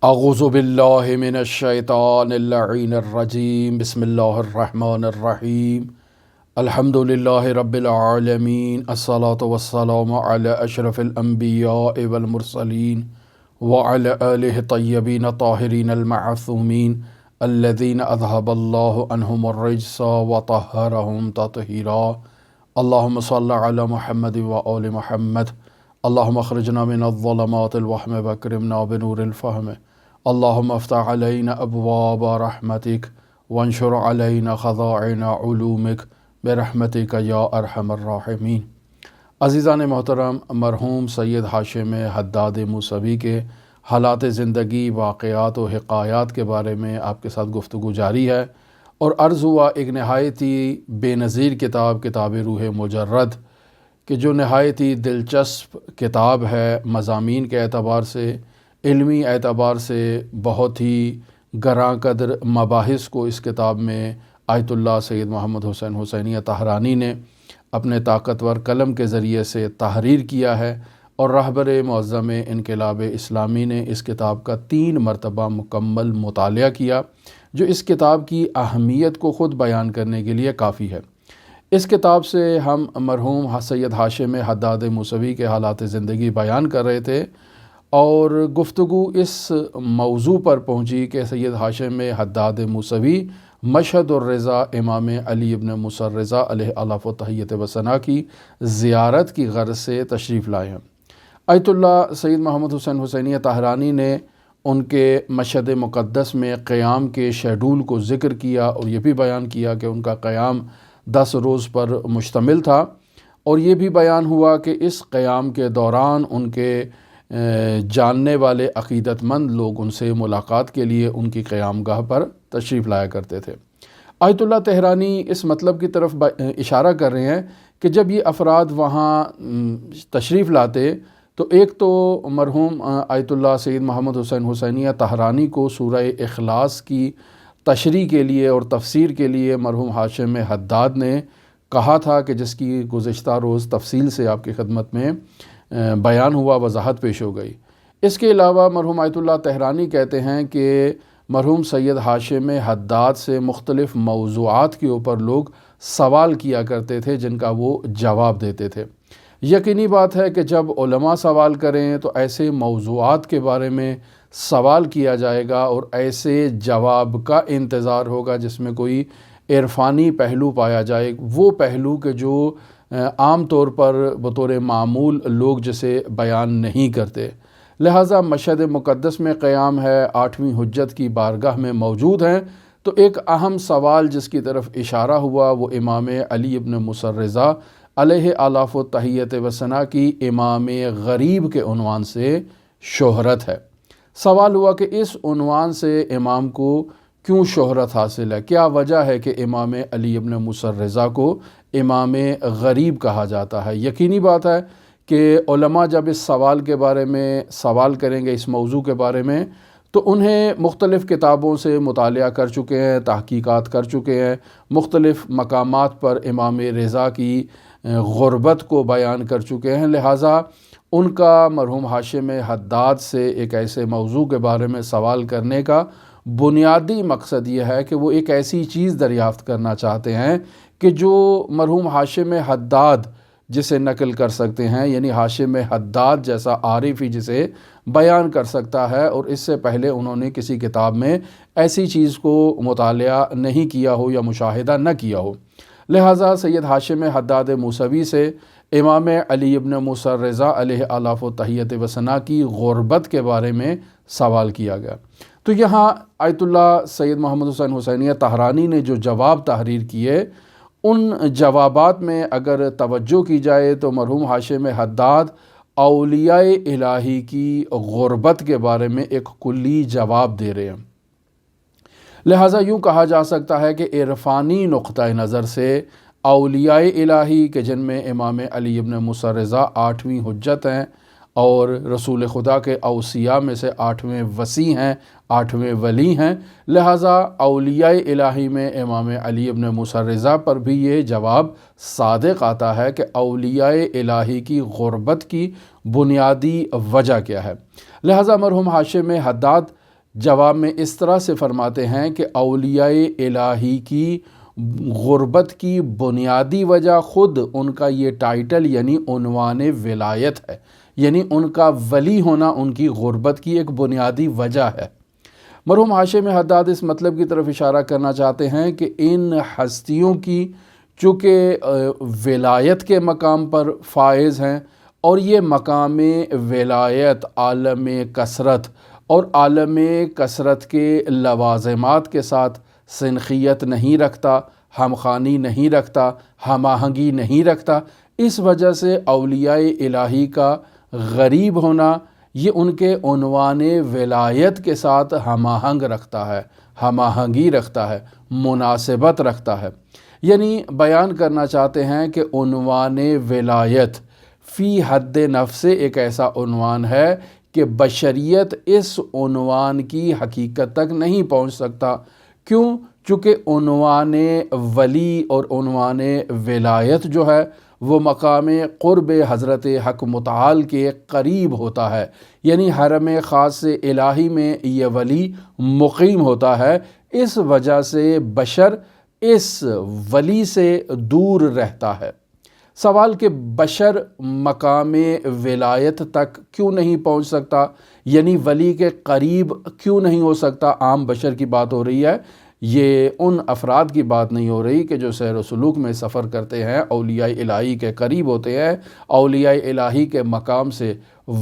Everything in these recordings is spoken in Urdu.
اعوذ باللہ من الشیطان اللعین الرجیم بسم اللہ الرحمن الرحیم الحمد للہ رب العالمین الصلاة والسلام علی اشرف الانبیاء والمرسلین وعلی آلہ طیبین طاہرین المعصومین الذین اذہب اللہ عنہم الرجس وطہرہم تطہیرا اللہم صل علی محمد وآل محمد اللہم اخرجنا من الظلمات الوہم واکرمنا بنور الفہم اللہم افتح علینا ابواب رحمتک وانشر علینا خزائن علومک برحمتک یا ارحم الراحمین۔ عزیزان محترم، مرحوم سید ہاشم حداد موسوی کے حالات زندگی، واقعات و حکایات کے بارے میں آپ کے ساتھ گفتگو جاری ہے، اور عرض ہوا ایک نہایت ہی بے نظیر کتاب روح مجرد، کہ جو نہایت ہی دلچسپ کتاب ہے، مضامین کے اعتبار سے، علمی اعتبار سے بہت ہی گراں قدر مباحث کو اس کتاب میں آیت اللہ سید محمد حسین حسینیہ طہرانی نے اپنے طاقتور قلم کے ذریعے سے تحریر کیا ہے، اور رہبر معظم انقلاب اسلامی نے اس کتاب کا 3 مرتبہ مکمل مطالعہ کیا، جو اس کتاب کی اہمیت کو خود بیان کرنے کے لیے کافی ہے۔ اس کتاب سے ہم مرحوم سید ہاشم حداد موسوی کے حالات زندگی بیان کر رہے تھے، اور گفتگو اس موضوع پر پہنچی کہ سید ہاشم حداد موسوی مشہد الرضا امام علی ابن موسیٰ الرضا علیہ الاف و تحیت و ثنا کی زیارت کی غرض سے تشریف لائے ہیں۔ آیت اللہ سید محمد حسین حسینیہ طہرانی نے ان کے مشہد مقدس میں قیام کے شیڈول کو ذکر کیا، اور یہ بھی بیان کیا کہ ان کا قیام 10 روز پر مشتمل تھا، اور یہ بھی بیان ہوا کہ اس قیام کے دوران ان کے جاننے والے عقیدت مند لوگ ان سے ملاقات کے لیے ان کی قیام گاہ پر تشریف لایا کرتے تھے۔ آیت اللہ طہرانی اس مطلب کی طرف اشارہ کر رہے ہیں کہ جب یہ افراد وہاں تشریف لاتے تو ایک تو مرحوم آیت اللہ سید محمد حسین حسینیہ طہرانی کو سورہ اخلاص کی تشریح کے لیے اور تفسیر کے لیے مرحوم ہاشم حداد نے کہا تھا، کہ جس کی گزشتہ روز تفصیل سے آپ کی خدمت میں بیان ہوا، وضاحت پیش ہو گئی۔ اس کے علاوہ مرحوم آیت اللہ طہرانی کہتے ہیں کہ مرحوم سید ہاشم حداد سے مختلف موضوعات کے اوپر لوگ سوال کیا کرتے تھے، جن کا وہ جواب دیتے تھے۔ یقینی بات ہے کہ جب علماء سوال کریں تو ایسے موضوعات کے بارے میں سوال کیا جائے گا، اور ایسے جواب کا انتظار ہوگا جس میں کوئی عرفانی پہلو پایا جائے، وہ پہلو کہ جو عام طور پر بطور معمول لوگ جسے بیان نہیں کرتے۔ لہٰذا مشہد مقدس میں قیام ہے، 8ویں حجت کی بارگاہ میں موجود ہیں، تو ایک اہم سوال جس کی طرف اشارہ ہوا وہ امام علی ابن موسیٰ الرضا علیہ الاف و تحیت و ثنا کی امام غریب کے عنوان سے شہرت ہے۔ سوال ہوا کہ اس عنوان سے امام کو کیوں شہرت حاصل ہے، کیا وجہ ہے کہ امام علی ابن موسیٰ الرضا کو امام غریب کہا جاتا ہے۔ یقینی بات ہے کہ علماء جب اس سوال کے بارے میں سوال کریں گے، اس موضوع کے بارے میں، تو انہیں مختلف کتابوں سے مطالعہ کر چکے ہیں، تحقیقات کر چکے ہیں، مختلف مقامات پر امام رضا کی غربت کو بیان کر چکے ہیں۔ لہٰذا ان کا مرحوم ہاشم حداد سے ایک ایسے موضوع کے بارے میں سوال کرنے کا بنیادی مقصد یہ ہے کہ وہ ایک ایسی چیز دریافت کرنا چاہتے ہیں کہ جو مرحوم ہاشم حداد جسے نقل کر سکتے ہیں، یعنی ہاشم حداد جیسا عارف ہی جسے بیان کر سکتا ہے، اور اس سے پہلے انہوں نے کسی کتاب میں ایسی چیز کو مطالعہ نہیں کیا ہو یا مشاہدہ نہ کیا ہو۔ لہٰذا سید ہاشم حداد موسوی سے امام علی ابن موسیٰ الرضا علیہ الاف و تحیت و ثنا کی غربت کے بارے میں سوال کیا گیا۔ تو یہاں آیت اللہ سید محمد حسین حسینیہ طہرانی نے جو جواب تحریر کیے، ان جوابات میں اگر توجہ کی جائے تو مرحوم ہاشم حداد اولیاء الہی کی غربت کے بارے میں ایک کلی جواب دے رہے ہیں۔ لہٰذا یوں کہا جا سکتا ہے کہ عرفانی نقطہ نظر سے اولیاء الہی کے جن میں امام علی ابن موسیٰ الرضا 8ویں حجت ہیں، اور رسول خدا کے اوصیاء میں سے 8ویں وصی ہیں، 8ویں ولی ہیں، لہٰذا اولیاء الہی میں امام علی ابن موسیٰ الرضا پر بھی یہ جواب صادق آتا ہے کہ اولیاء الہی کی غربت کی بنیادی وجہ کیا ہے۔ لہٰذا مرحوم ہاشم حداد جواب میں اس طرح سے فرماتے ہیں کہ اولیاء الہی کی غربت کی بنیادی وجہ خود ان کا یہ ٹائٹل یعنی عنوان ولایت ہے، یعنی ان کا ولی ہونا ان کی غربت کی ایک بنیادی وجہ ہے۔ مرحوم ہاشم حداد اس مطلب کی طرف اشارہ کرنا چاہتے ہیں کہ ان ہستیوں کی چونکہ ولایت کے مقام پر فائز ہیں، اور یہ مقام ولایت عالم کثرت اور عالم کثرت کے لوازمات کے ساتھ سنخیت نہیں رکھتا، ہم خوانی نہیں رکھتا، ہم آہنگی نہیں رکھتا، اس وجہ سے اولیاء الہی کا غریب ہونا یہ ان کے عنوان ولایت کے ساتھ ہم آہنگ رکھتا ہے، ہم آہنگی رکھتا ہے، مناسبت رکھتا ہے۔ یعنی بیان کرنا چاہتے ہیں کہ عنوان ولایت فی حد نفس ایک ایسا عنوان ہے کہ بشریت اس عنوان کی حقیقت تک نہیں پہنچ سکتا۔ کیوں؟ چونکہ عنوان ولی اور عنوان ولایت جو ہے وہ مقام قرب حضرت حق متعال کے قریب ہوتا ہے، یعنی حرم خاص الہی میں یہ ولی مقیم ہوتا ہے، اس وجہ سے بشر اس ولی سے دور رہتا ہے۔ سوال کہ بشر مقام ولایت تک کیوں نہیں پہنچ سکتا، یعنی ولی کے قریب کیوں نہیں ہو سکتا؟ عام بشر کی بات ہو رہی ہے، یہ ان افراد کی بات نہیں ہو رہی کہ جو سیر و سلوک میں سفر کرتے ہیں، اولیاء الہی کے قریب ہوتے ہیں، اولیاء الہی کے مقام سے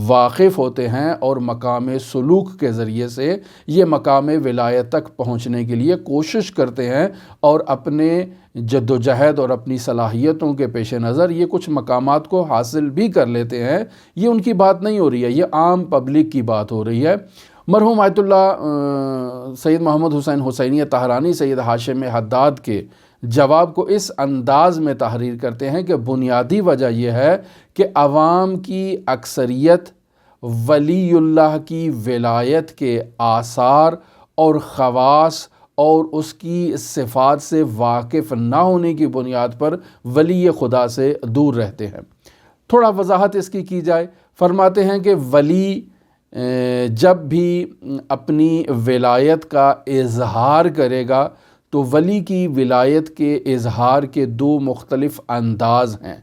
واقف ہوتے ہیں اور مقام سلوک کے ذریعے سے یہ مقام ولایت تک پہنچنے کے لیے کوشش کرتے ہیں، اور اپنے جد و جہد اور اپنی صلاحیتوں کے پیش نظر یہ کچھ مقامات کو حاصل بھی کر لیتے ہیں۔ یہ ان کی بات نہیں ہو رہی ہے، یہ عام پبلک کی بات ہو رہی ہے۔ مرحوم آیت اللہ سید محمد حسین حسینی طہرانی سید ہاشم حداد کے جواب کو اس انداز میں تحریر کرتے ہیں کہ بنیادی وجہ یہ ہے کہ عوام کی اکثریت ولی اللہ کی ولایت کے آثار اور خواص اور اس کی صفات سے واقف نہ ہونے کی بنیاد پر ولی خدا سے دور رہتے ہیں۔ تھوڑا وضاحت اس کی جائے، فرماتے ہیں کہ ولی جب بھی اپنی ولایت کا اظہار کرے گا تو ولی کی ولایت کے اظہار کے دو مختلف انداز ہیں،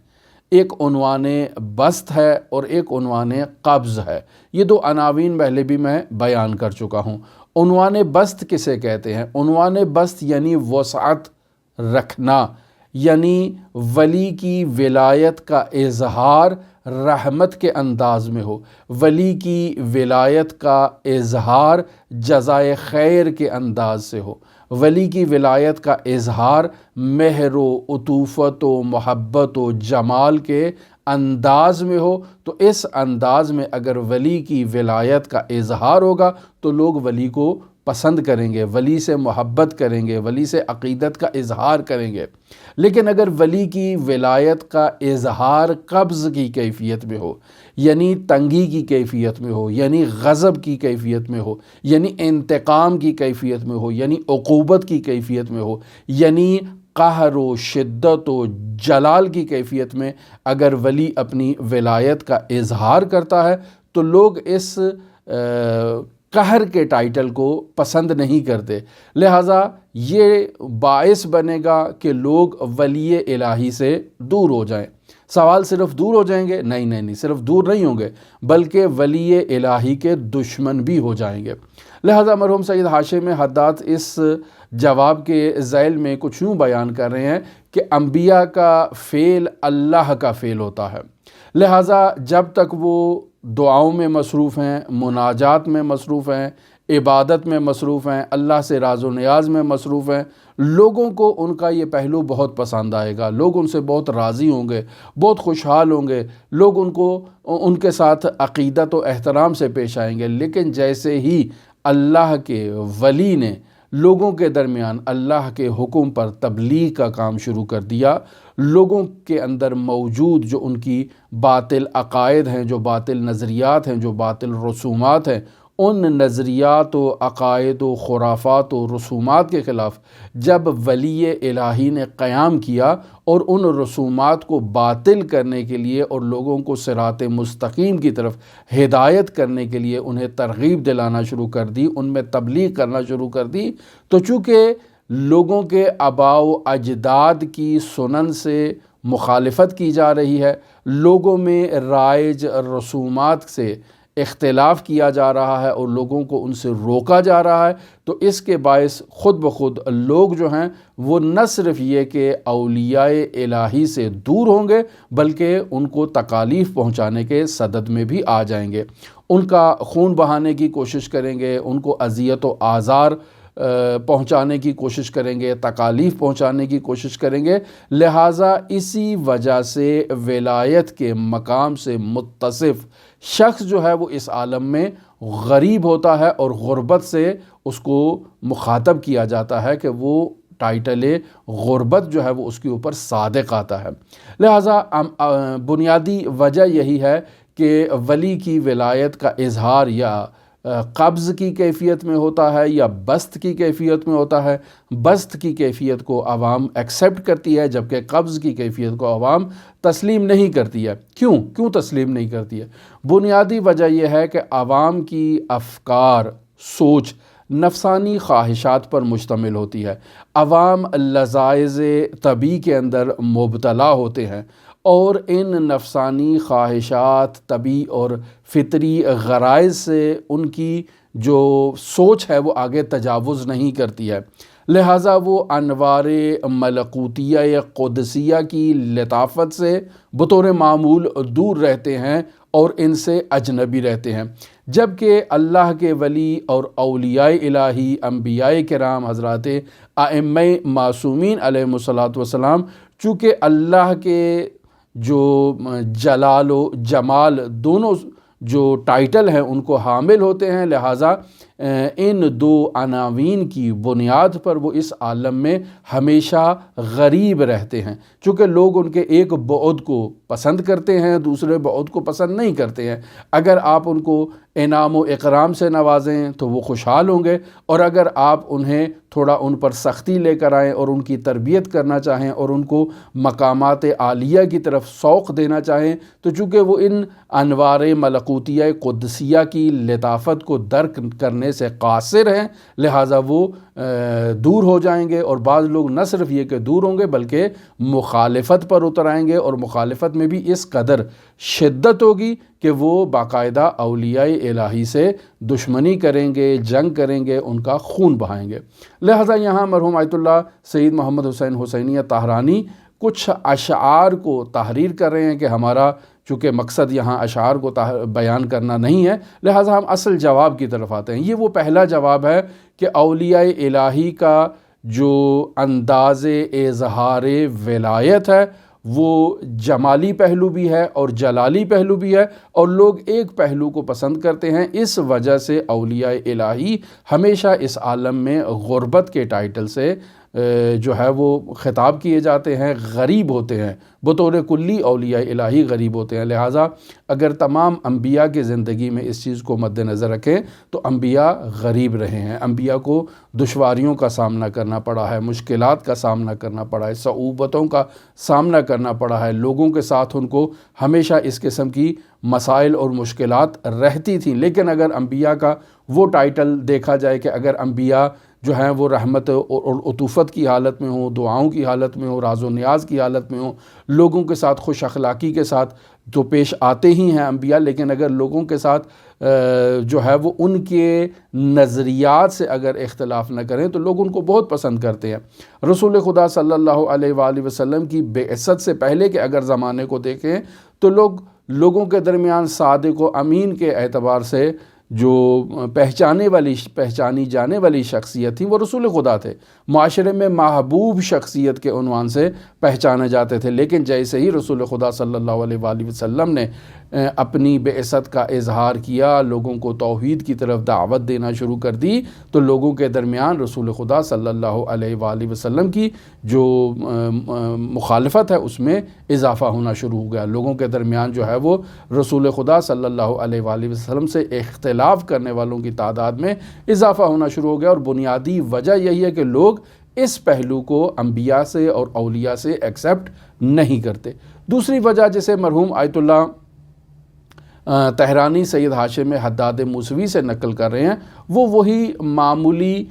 ایک عنوان بست ہے اور ایک عنوان قبض ہے۔ یہ دو عناوین پہلے بھی میں بیان کر چکا ہوں۔ عنوان بست کسے کہتے ہیں؟ عنوان بست یعنی وسعت رکھنا، یعنی ولی کی ولایت کا اظہار رحمت کے انداز میں ہو، ولی کی ولایت کا اظہار جزائے خیر کے انداز سے ہو، ولی کی ولایت کا اظہار مہر و عطوفت و محبت و جمال کے انداز میں ہو۔ تو اس انداز میں اگر ولی کی ولایت کا اظہار ہوگا تو لوگ ولی کو پسند کریں گے، ولی سے محبت کریں گے، ولی سے عقیدت کا اظہار کریں گے۔ لیکن اگر ولی کی ولایت کا اظہار قبض کی کیفیت میں ہو، یعنی تنگی کی کیفیت میں ہو، یعنی غضب کی کیفیت میں ہو، یعنی انتقام کی کیفیت میں ہو، یعنی عقوبت کی کیفیت میں ہو، یعنی قہر و شدت و جلال کی کیفیت میں اگر ولی اپنی ولایت کا اظہار کرتا ہے تو لوگ اس قہر کے ٹائٹل کو پسند نہیں کرتے، لہٰذا یہ باعث بنے گا کہ لوگ ولی الہی سے دور ہو جائیں۔ سوال صرف دور ہو جائیں گے؟ نہیں، صرف دور نہیں ہوں گے بلکہ ولی الہی کے دشمن بھی ہو جائیں گے۔ لہٰذا مرحوم سید ہاشم حداد اس جواب کے ذیل میں کچھ یوں بیان کر رہے ہیں کہ انبیاء کا فعل اللہ کا فعل ہوتا ہے، لہٰذا جب تک وہ دعاؤں میں مصروف ہیں، مناجات میں مصروف ہیں، عبادت میں مصروف ہیں، اللہ سے راز و نیاز میں مصروف ہیں، لوگوں کو ان کا یہ پہلو بہت پسند آئے گا، لوگ ان سے بہت راضی ہوں گے، بہت خوشحال ہوں گے، لوگ ان کے ساتھ عقیدت و احترام سے پیش آئیں گے۔ لیکن جیسے ہی اللہ کے ولی نے لوگوں کے درمیان اللہ کے حکم پر تبلیغ کا کام شروع کر دیا، لوگوں کے اندر موجود جو ان کی باطل عقائد ہیں، جو باطل نظریات ہیں، جو باطل رسومات ہیں، ان نظریات و عقائد و خرافات و رسومات کے خلاف جب ولی الہی نے قیام کیا اور ان رسومات کو باطل کرنے کے لیے اور لوگوں کو صراط مستقیم کی طرف ہدایت کرنے کے لیے انہیں ترغیب دلانا شروع کر دی، ان میں تبلیغ کرنا شروع کر دی، تو چونکہ لوگوں کے آباء و اجداد کی سنن سے مخالفت کی جا رہی ہے، لوگوں میں رائج رسومات سے اختلاف کیا جا رہا ہے اور لوگوں کو ان سے روکا جا رہا ہے، تو اس کے باعث خود بخود لوگ جو ہیں وہ نہ صرف یہ کہ اولیاء الہی سے دور ہوں گے بلکہ ان کو تکالیف پہنچانے کے صدد میں بھی آ جائیں گے، ان کا خون بہانے کی کوشش کریں گے، ان کو اذیت و آزار پہنچانے کی کوشش کریں گے، تکالیف پہنچانے کی کوشش کریں گے۔ لہٰذا اسی وجہ سے ولایت کے مقام سے متصف شخص جو ہے وہ اس عالم میں غریب ہوتا ہے اور غربت سے اس کو مخاطب کیا جاتا ہے کہ وہ ٹائٹل غربت جو ہے وہ اس کے اوپر صادق آتا ہے۔ لہٰذا بنیادی وجہ یہی ہے کہ ولی کی ولایت کا اظہار یا قبض کی کیفیت میں ہوتا ہے یا بسط کی کیفیت میں ہوتا ہے۔ بسط کی کیفیت کو عوام ایکسیپٹ کرتی ہے جبکہ قبض کی کیفیت کو عوام تسلیم نہیں کرتی ہے۔ کیوں تسلیم نہیں کرتی ہے؟ بنیادی وجہ یہ ہے کہ عوام کی افکار، سوچ نفسانی خواہشات پر مشتمل ہوتی ہے۔ عوام لذائذ طبیعی کے اندر مبتلا ہوتے ہیں اور ان نفسانی خواہشات، طبیعی اور فطری غرائز سے ان کی جو سوچ ہے وہ آگے تجاوز نہیں کرتی ہے، لہٰذا وہ انوار ملکوتیہ یا قدسیہ کی لطافت سے بطور معمول دور رہتے ہیں اور ان سے اجنبی رہتے ہیں، جبکہ اللہ کے ولی اور اولیاء الہی، انبیاء کرام، حضرات ائمہ معصومین علیہم الصلاۃ والسلام، چونکہ اللہ کے جو جلال و جمال دونوں جو ٹائٹل ہیں ان کو حامل ہوتے ہیں، لہٰذا ان دو عناوین کی بنیاد پر وہ اس عالم میں ہمیشہ غریب رہتے ہیں، چونکہ لوگ ان کے ایک بعد کو پسند کرتے ہیں، دوسرے بعد کو پسند نہیں کرتے ہیں۔ اگر آپ ان کو انعام و اکرام سے نوازیں تو وہ خوشحال ہوں گے، اور اگر آپ انہیں تھوڑا ان پر سختی لے کر آئیں اور ان کی تربیت کرنا چاہیں اور ان کو مقامات عالیہ کی طرف سوق دینا چاہیں تو چونکہ وہ ان انوار ملکوتیہ قدسیہ کی لطافت کو درک کرنے سے قاصر ہیں، لہٰذا وہ دور ہو جائیں گے، اور بعض لوگ نہ صرف یہ کہ دور ہوں گے بلکہ مخالفت پر اتر آئیں گے، اور مخالفت میں بھی اس قدر شدت ہوگی کہ وہ باقاعدہ اولیاء الہی سے دشمنی کریں گے، جنگ کریں گے، ان کا خون بہائیں گے۔ لہٰذا یہاں مرحوم آیت اللہ سید محمد حسین حسینیہ طاہرانی کچھ اشعار کو تحریر کر رہے ہیں کہ ہمارا چونکہ مقصد یہاں اشعار کو بیان کرنا نہیں ہے، لہٰذا ہم اصل جواب کی طرف آتے ہیں۔ یہ وہ پہلا جواب ہے کہ اولیاء الہی کا جو انداز اظہار ولایت ہے وہ جمالی پہلو بھی ہے اور جلالی پہلو بھی ہے، اور لوگ ایک پہلو کو پسند کرتے ہیں، اس وجہ سے اولیاء الہی ہمیشہ اس عالم میں غربت کے ٹائٹل سے جو ہے وہ خطاب کیے جاتے ہیں، غریب ہوتے ہیں، بطور کلی اولیاء الہی غریب ہوتے ہیں۔ لہٰذا اگر تمام انبیاء کی زندگی میں اس چیز کو مد نظر رکھیں تو انبیاء غریب رہے ہیں، انبیاء کو دشواریوں کا سامنا کرنا پڑا ہے، مشکلات کا سامنا کرنا پڑا ہے، صعوبتوں کا سامنا کرنا پڑا ہے، لوگوں کے ساتھ ان کو ہمیشہ اس قسم کی مسائل اور مشکلات رہتی تھیں۔ لیکن اگر انبیاء کا وہ ٹائٹل دیکھا جائے کہ اگر انبیاء جو ہیں وہ رحمت اور عطوفت کی حالت میں ہوں، دعاؤں کی حالت میں ہوں، راز و نیاز کی حالت میں ہوں، لوگوں کے ساتھ خوش اخلاقی کے ساتھ تو پیش آتے ہی ہیں انبیاء، لیکن اگر لوگوں کے ساتھ جو ہے وہ ان کے نظریات سے اگر اختلاف نہ کریں تو لوگ ان کو بہت پسند کرتے ہیں۔ رسول خدا صلی اللہ علیہ وآلہ وسلم کی بعثت سے پہلے کے اگر زمانے کو دیکھیں تو لوگوں کے درمیان صادق و امین کے اعتبار سے جو پہچانی جانے والی شخصیت تھی وہ رسول خدا تھے، معاشرے میں محبوب شخصیت کے عنوان سے پہچانے جاتے تھے۔ لیکن جیسے ہی رسول خدا صلی اللہ علیہ وآلہ وسلم نے اپنی بعثت کا اظہار کیا، لوگوں کو توحید کی طرف دعوت دینا شروع کر دی، تو لوگوں کے درمیان رسول خدا صلی اللہ علیہ وآلہ وسلم کی جو مخالفت ہے اس میں اضافہ ہونا شروع ہو گیا۔ لوگوں کے درمیان جو ہے وہ رسول خدا صلی اللہ علیہ وآلہ وسلم سے اختلاف خلاف کرنے والوں کی تعداد میں اضافہ ہونا شروع ہو گیا، اور بنیادی وجہ یہی ہے کہ لوگ اس پہلو کو انبیاء سے اور اولیاء سے ایکسیپٹ نہیں کرتے۔ دوسری وجہ جسے مرحوم آیت اللہ طحرانی سید ہاشم حداد موسوی سے نقل کر رہے ہیں، وہ وہی معمولی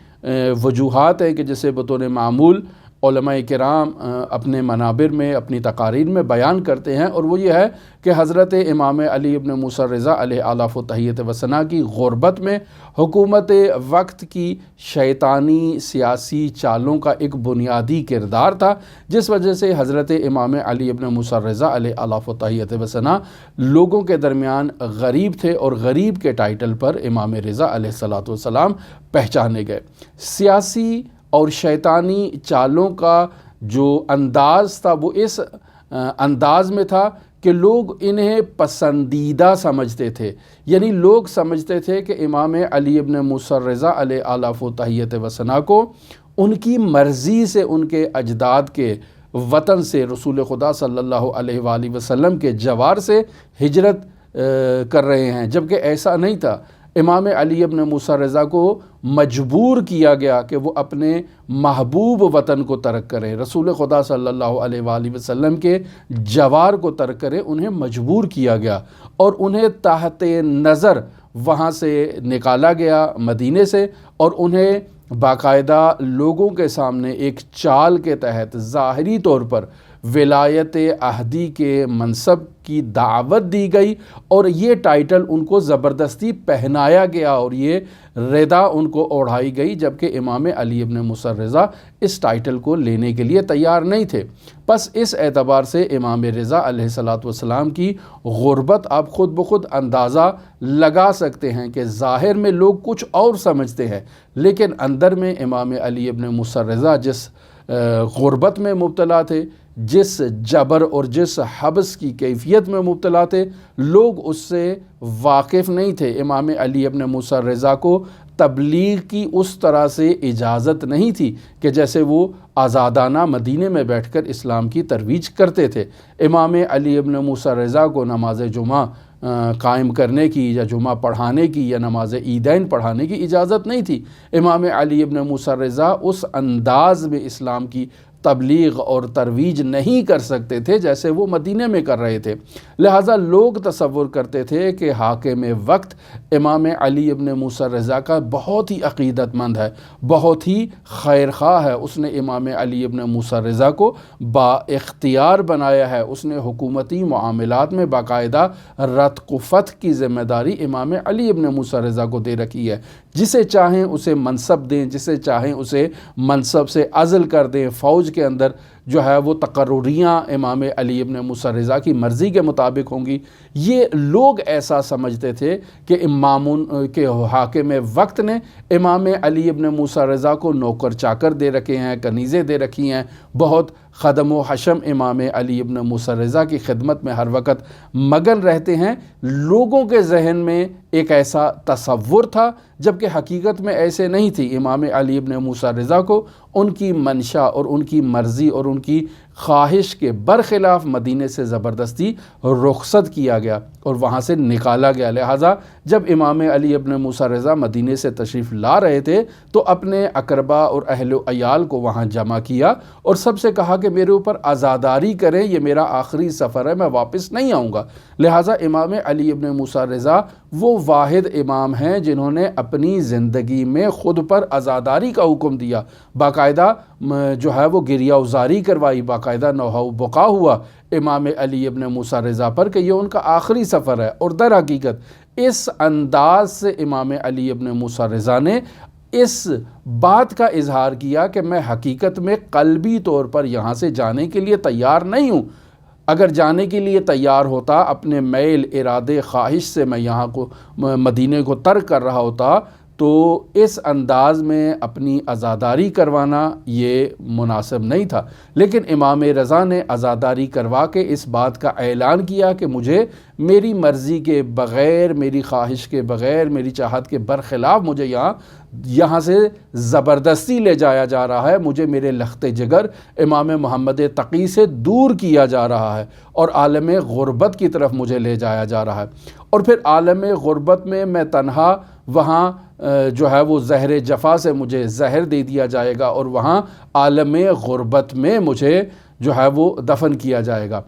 وجوہات ہیں کہ جسے بطور معمول علماء کرام اپنے منابر میں اپنی تقاریر میں بیان کرتے ہیں، اور وہ یہ ہے کہ حضرت امام علی ابن موسیٰ رضا علیہ آلاف و تحیت و ثنا کی غربت میں حکومت وقت کی شیطانی سیاسی چالوں کا ایک بنیادی کردار تھا، جس وجہ سے حضرت امام علی ابن موسیٰ رضا علیہ آلاف و تحیت و ثنا لوگوں کے درمیان غریب تھے، اور غریب کے ٹائٹل پر امام رضا علیہ السلام پہچانے گئے۔ سیاسی اور شیطانی چالوں کا جو انداز تھا وہ اس انداز میں تھا کہ لوگ انہیں پسندیدہ سمجھتے تھے، یعنی لوگ سمجھتے تھے کہ امام علی ابن موسیٰ رضا علیہ آلاف و تحیت و ثنا کو ان کی مرضی سے ان کے اجداد کے وطن سے رسول خدا صلی اللہ علیہ وآلہ وسلم کے جوار سے ہجرت کر رہے ہیں، جبکہ ایسا نہیں تھا۔ امام علی ابن موسیٰ رضا کو مجبور کیا گیا کہ وہ اپنے محبوب وطن کو ترک کریں، رسول خدا صلی اللہ علیہ وآلہ وسلم کے جوار کو ترک کریں، انہیں مجبور کیا گیا اور انہیں تحت نظر وہاں سے نکالا گیا مدینے سے، اور انہیں باقاعدہ لوگوں کے سامنے ایک چال کے تحت ظاہری طور پر ولایت عہدی کے منصب کی دعوت دی گئی، اور یہ ٹائٹل ان کو زبردستی پہنایا گیا اور یہ ردا ان کو اوڑھائی گئی، جبکہ امام علی ابن موسیٰ رضا اس ٹائٹل کو لینے کے لیے تیار نہیں تھے۔ پس اس اعتبار سے امام رضا علیہ السلام کی غربت آپ خود بخود اندازہ لگا سکتے ہیں کہ ظاہر میں لوگ کچھ اور سمجھتے ہیں، لیکن اندر میں امام علی ابن موسیٰ رضا جس غربت میں مبتلا تھے، جس جبر اور جس حبس کی کیفیت میں مبتلا تھے، لوگ اس سے واقف نہیں تھے۔ امام علی ابن موسیٰ رضا کو تبلیغ کی اس طرح سے اجازت نہیں تھی کہ جیسے وہ آزادانہ مدینے میں بیٹھ کر اسلام کی ترویج کرتے تھے۔ امام علی ابن موسیٰ رضا کو نماز جمعہ قائم کرنے کی یا جمعہ پڑھانے کی یا نماز عیدین پڑھانے کی اجازت نہیں تھی۔ امام علی ابن موسیٰ رضا اس انداز میں اسلام کی تبلیغ اور ترویج نہیں کر سکتے تھے جیسے وہ مدینے میں کر رہے تھے، لہٰذا لوگ تصور کرتے تھے کہ حاکم وقت امام علی ابن موسیٰ رضا کا بہت ہی عقیدت مند ہے، بہت ہی خیر خواہ ہے، اس نے امام علی ابن موسیٰ رضا کو با اختیار بنایا ہے، اس نے حکومتی معاملات میں باقاعدہ رتق و فتح کی ذمہ داری امام علی ابن موسیٰ رضا کو دے رکھی ہے، جسے چاہیں اسے منصب دیں، جسے چاہیں اسے منصب سے عزل کر دیں، فوج کے اندر جو ہے وہ تقرریاں امام علی ابن موسیٰ رضا کی مرضی کے مطابق ہوں گی۔ یہ لوگ ایسا سمجھتے تھے کہ کہ حاکم وقت نے امام علی ابن موسیٰ رضا کو نوکر چاکر دے رکھے ہیں، کنیزیں دے رکھی ہیں، بہت خدم و حشم امام علی ابن موسیٰ رضا کی خدمت میں ہر وقت مگن رہتے ہیں۔ لوگوں کے ذہن میں ایک ایسا تصور تھا، جبکہ حقیقت میں ایسے نہیں تھی۔ امام علی ابن موسیٰ رضا کو ان کی منشا اور ان کی مرضی اور ان کی خواہش کے برخلاف مدینے سے زبردستی رخصت کیا گیا اور وہاں سے نکالا گیا۔ لہٰذا جب امام علی ابن موسیٰ رضا مدینے سے تشریف لا رہے تھے تو اپنے اقربا اور اہل و عیال کو وہاں جمع کیا اور سب سے کہا کہ میرے اوپر عزاداری کریں، یہ میرا آخری سفر ہے، میں واپس نہیں آؤں گا۔ لہٰذا امام علی ابن موسیٰ رضا وہ واحد امام ہیں جنہوں نے اپنی زندگی میں خود پر عزاداری کا حکم دیا، باقاعدہ جو ہے وہ گریہ وزاری کروائی، باقاعدہ نوحہ و بقا ہوا امام علی ابن موسیٰ رضا پر کہ یہ ان کا آخری سفر ہے۔ اور در حقیقت اس انداز سے امام علی ابن موسیٰ رضا نے اس بات کا اظہار کیا کہ میں حقیقت میں قلبی طور پر یہاں سے جانے کے لیے تیار نہیں ہوں۔ اگر جانے کے لیے تیار ہوتا، اپنے میل ارادے خواہش سے میں یہاں کو مدینے کو ترک کر رہا ہوتا، تو اس انداز میں اپنی عزاداری کروانا یہ مناسب نہیں تھا، لیکن امام رضا نے عزاداری کروا کے اس بات کا اعلان کیا کہ مجھے میری مرضی کے بغیر، میری خواہش کے بغیر، میری چاہت کے برخلاف مجھے یہاں سے زبردستی لے جایا جا رہا ہے، مجھے میرے لخت جگر امام محمد تقی سے دور کیا جا رہا ہے اور عالم غربت کی طرف مجھے لے جایا جا رہا ہے، اور پھر عالم غربت میں میں تنہا وہاں جو ہے وہ زہر جفا سے مجھے زہر دے دیا جائے گا اور وہاں عالم غربت میں مجھے جو ہے وہ دفن کیا جائے گا۔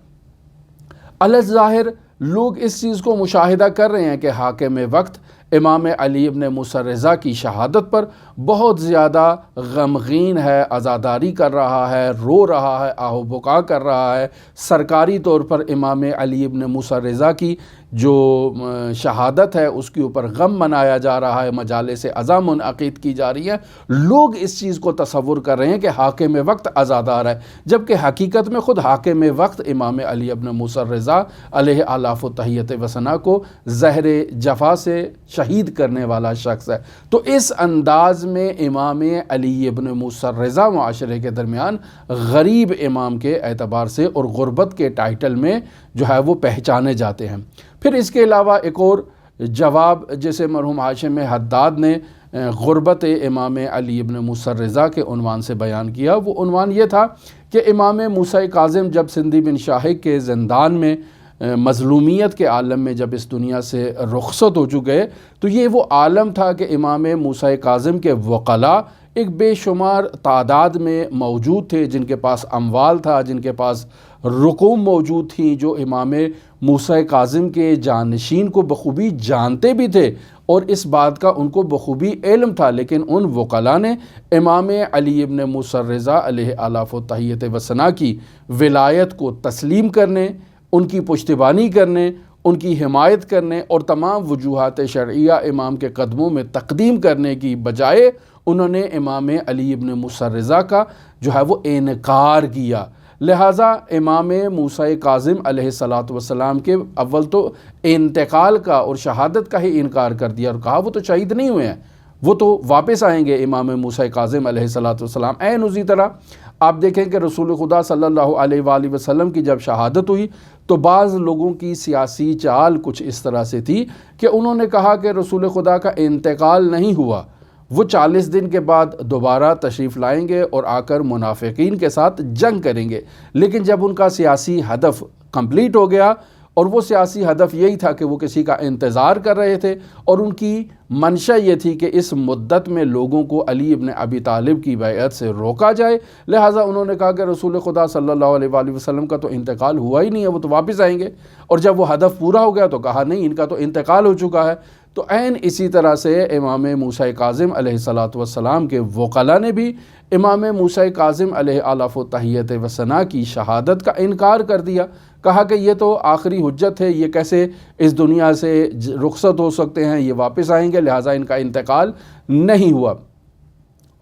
الظاہر لوگ اس چیز کو مشاہدہ کر رہے ہیں کہ حاکم وقت امام علی ابن موسیٰ رضا کی شہادت پر بہت زیادہ غمگین ہے، عزاداری کر رہا ہے، رو رہا ہے، آہ و بکا کر رہا ہے۔ سرکاری طور پر امام علی ابن موسیٰ رضا کی جو شہادت ہے اس کے اوپر غم منایا جا رہا ہے، مجالس عزا منعقد کی جا رہی ہے۔ لوگ اس چیز کو تصور کر رہے ہیں کہ حاکم وقت عزادار ہے، جبکہ حقیقت میں خود حاکم وقت امام علی ابن موسیٰ رضا علیہ آلاف و تحیت و ثنا کو زہر جفا سے شہید کرنے والا شخص ہے۔ تو اس انداز میں امام علی ابن موسیٰ رضا معاشرے کے درمیان غریب امام کے اعتبار سے اور غربت کے ٹائٹل میں جو ہے وہ پہچانے جاتے ہیں۔ پھر اس کے علاوہ ایک اور جواب جیسے مرحوم ہاشم حداد نے غربت امام علی ابن موسیٰ رضا کے عنوان سے بیان کیا، وہ عنوان یہ تھا کہ امام موسیٰ کاظم جب سندھی بن شاہق کے زندان میں مظلومیت کے عالم میں جب اس دنیا سے رخصت ہو چکے تو یہ وہ عالم تھا کہ امام موسیٰ کاظم کے وکلاء ایک بے شمار تعداد میں موجود تھے، جن کے پاس اموال تھا، جن کے پاس رقوم موجود تھیں، جو امام موسیٰ کاظم کے جانشین کو بخوبی جانتے بھی تھے اور اس بات کا ان کو بخوبی علم تھا، لیکن ان وکلاء نے امام علی ابن موسیٰ رضا علیہ آلاف و تحیت و ثنا کی ولایت کو تسلیم کرنے، ان کی پشتیبانی کرنے، ان کی حمایت کرنے اور تمام وجوہات شرعیہ امام کے قدموں میں تقدیم کرنے کی بجائے انہوں نے امام علی ابن موسیٰ رضا کا جو ہے وہ انکار کیا۔ لہٰذا امام موسیٰ کاظم علیہ السلام کے اول تو انتقال کا اور شہادت کا ہی انکار کر دیا اور کہا وہ تو شہید نہیں ہوئے ہیں، وہ تو واپس آئیں گے امام موسیٰ کاظم علیہ السلام۔ اسی طرح آپ دیکھیں کہ رسول خدا صلی اللہ علیہ وآلہ وسلم کی جب شہادت ہوئی تو بعض لوگوں کی سیاسی چال کچھ اس طرح سے تھی کہ انہوں نے کہا کہ رسول خدا کا انتقال نہیں ہوا، وہ 40 دن کے بعد دوبارہ تشریف لائیں گے اور آ کر منافقین کے ساتھ جنگ کریں گے، لیکن جب ان کا سیاسی ہدف کمپلیٹ ہو گیا اور وہ سیاسی ہدف یہی تھا کہ وہ کسی کا انتظار کر رہے تھے اور ان کی منشا یہ تھی کہ اس مدت میں لوگوں کو علی ابن ابی طالب کی بیعت سے روکا جائے، لہٰذا انہوں نے کہا کہ رسول خدا صلی اللہ علیہ وآلہ وسلم کا تو انتقال ہوا ہی نہیں ہے، وہ تو واپس آئیں گے، اور جب وہ ہدف پورا ہو گیا تو کہا نہیں، ان کا تو انتقال ہو چکا ہے۔ تو اسی طرح سے امام موسیٰ کاظم علیہ السلام کے وکلاء نے بھی امام موسیٰ کاظم علیہ آلاف و تحیت و ثنا کی شہادت کا انکار کر دیا، کہا کہ یہ تو آخری حجت ہے، یہ کیسے اس دنیا سے رخصت ہو سکتے ہیں، یہ واپس آئیں گے، لہٰذا ان کا انتقال نہیں ہوا۔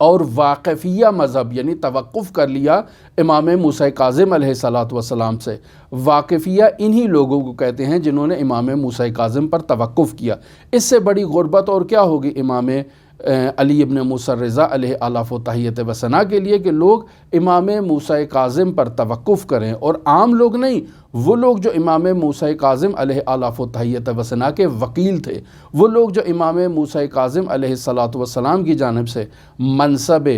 اور واقفیہ مذہب یعنی توقف کر لیا امام موسیٰ کاظم علیہ السلام سے۔ واقفیہ انہی لوگوں کو کہتے ہیں جنہوں نے امام موسیٰ کاظم پر توقف کیا۔ اس سے بڑی غربت اور کیا ہوگی امام علی ابن موسیٰ رضا علیہ آلاف و تحیت و ثنا کے لیے کہ لوگ امام موسیٰ کاظم پر توقف کریں، اور عام لوگ نہیں، وہ لوگ جو امام موسیٰ کاظم علیہ آلاف و تحیت و ثنا کے وکیل تھے، وہ لوگ جو امام موسیٰ کاظم علیہ السلام کی جانب سے منصب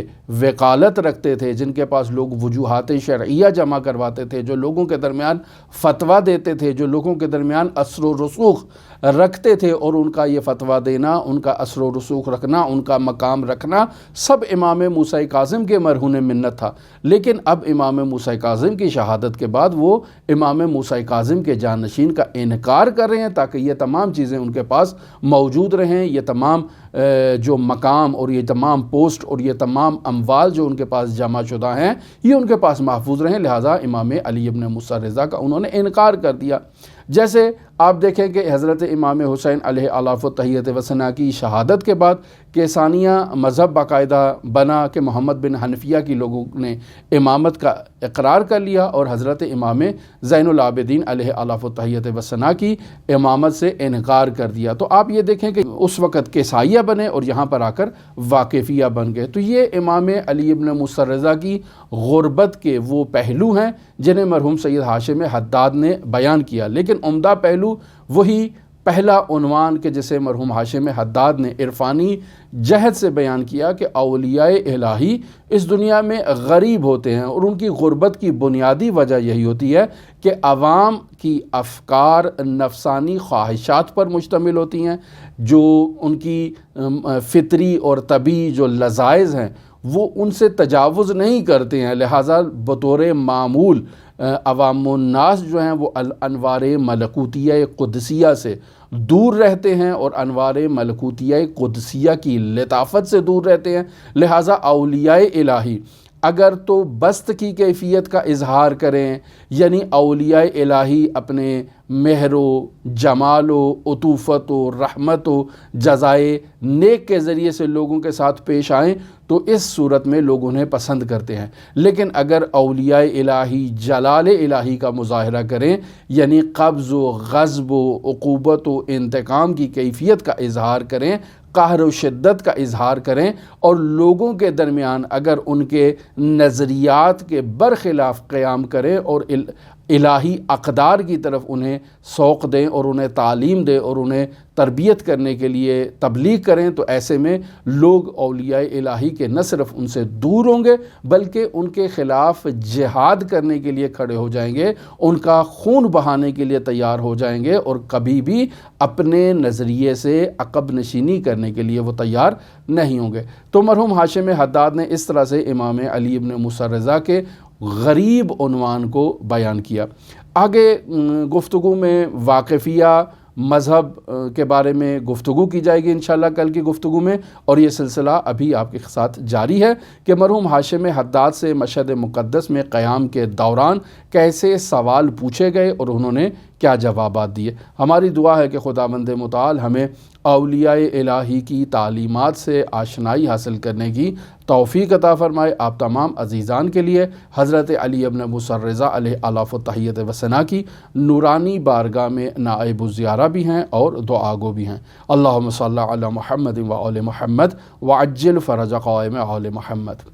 وکالت رکھتے تھے، جن کے پاس لوگ وجوہات شرعیہ جمع کرواتے تھے، جو لوگوں کے درمیان فتویٰ دیتے تھے، جو لوگوں کے درمیان اثر و رسوخ رکھتے تھے، اور ان کا یہ فتویٰ دینا، ان کا اثر و رسوخ رکھنا، ان کا مقام رکھنا سب امام موسیٰ کاظم کے مرہون منت تھا۔ لیکن اب امام موسیٰ کاظم کی شہادت کے بعد وہ امام موسیٰ کاظم کے جانشین کا انکار کر رہے ہیں تاکہ یہ تمام چیزیں ان کے پاس موجود رہیں، یہ تمام جو مقام اور یہ تمام پوسٹ اور یہ تمام اموال جو ان کے پاس جمع شدہ ہیں یہ ان کے پاس محفوظ رہیں، لہٰذا امام علی ابن موسیٰ رضا کا انہوں نے انکار کر دیا۔ جیسے آپ دیکھیں کہ حضرت امام حسین علیہ الاف و تحیت و ثنا کی شہادت کے بعد کیسانیہ مذہب باقاعدہ بنا کہ محمد بن حنفیہ کی لوگوں نے امامت کا اقرار کر لیا اور حضرت امام زین العابدین علیہ الاف و تحیت و ثنا کی امامت سے انکار کر دیا۔ تو آپ یہ دیکھیں کہ اس وقت کیسائیہ بنے اور یہاں پر آ کر واقفیہ بن گئے۔ تو یہ امام علی ابن موسیٰ رضا کی غربت کے وہ پہلو ہیں جنہیں مرحوم سید ہاشم حداد نے بیان کیا، لیکن عمدہ پہلو وہی پہلا عنوان کہ جسے مرحوم ہاشم حداد نے عرفانی جہد سے بیان کیا کہ اولیاء الہی اس دنیا میں غریب ہوتے ہیں، اور ان کی غربت کی بنیادی وجہ یہی ہوتی ہے کہ عوام کی افکار نفسانی خواہشات پر مشتمل ہوتی ہیں، جو ان کی فطری اور طبعی جو لذائذ ہیں وہ ان سے تجاوز نہیں کرتے ہیں، لہٰذا بطور معمول عوام الناس جو ہیں وہ انوار ملکوتیہ قدسیہ سے دور رہتے ہیں اور انوار ملکوتیہ قدسیہ کی لطافت سے دور رہتے ہیں۔ لہٰذا اولیاء الہی اگر تو بست کی کیفیت کا اظہار کریں، یعنی اولیاء الہی اپنے مہر و جمال و عطوفت و رحمت و جزائے نیک کے ذریعے سے لوگوں کے ساتھ پیش آئیں تو اس صورت میں لوگ انہیں پسند کرتے ہیں، لیکن اگر اولیاء الہی جلال الہی کا مظاہرہ کریں، یعنی قبض و غضب و عقوبت و انتقام کی کیفیت کا اظہار کریں، قہر و شدت کا اظہار کریں، اور لوگوں کے درمیان اگر ان کے نظریات کے برخلاف قیام کریں اور الہی اقدار کی طرف انہیں سوق دیں اور انہیں تعلیم دیں اور انہیں تربیت کرنے کے لیے تبلیغ کریں، تو ایسے میں لوگ اولیاء الہی کے نہ صرف ان سے دور ہوں گے بلکہ ان کے خلاف جہاد کرنے کے لیے کھڑے ہو جائیں گے، ان کا خون بہانے کے لیے تیار ہو جائیں گے، اور کبھی بھی اپنے نظریے سے عقب نشینی کرنے کے لیے وہ تیار نہیں ہوں گے۔ تو مرحوم ہاشم حداد نے اس طرح سے امام علی ابن موسیٰ رضا کے غریب عنوان کو بیان کیا۔ آگے گفتگو میں واقفیہ مذہب کے بارے میں گفتگو کی جائے گی انشاءاللہ کل کی گفتگو میں، اور یہ سلسلہ ابھی آپ کے ساتھ جاری ہے کہ مرحوم ہاشم حداد سے مشہد مقدس میں قیام کے دوران کیسے سوال پوچھے گئے اور انہوں نے کیا جوابات دیے۔ ہماری دعا ہے کہ خداوند متعال ہمیں اولیاء الہی کی تعلیمات سے آشنائی حاصل کرنے کی توفیق عطا فرمائے۔ آپ تمام عزیزان کے لیے حضرت علی ابن موسیٰ رضا علیہ الاف و تحیت و ثنا کی نورانی بارگاہ میں نائب الزیارہ بھی ہیں اور دعا گو بھی ہیں۔ اللہم صلی علی محمد و آل محمد وعجل فرج قائم آل محمد۔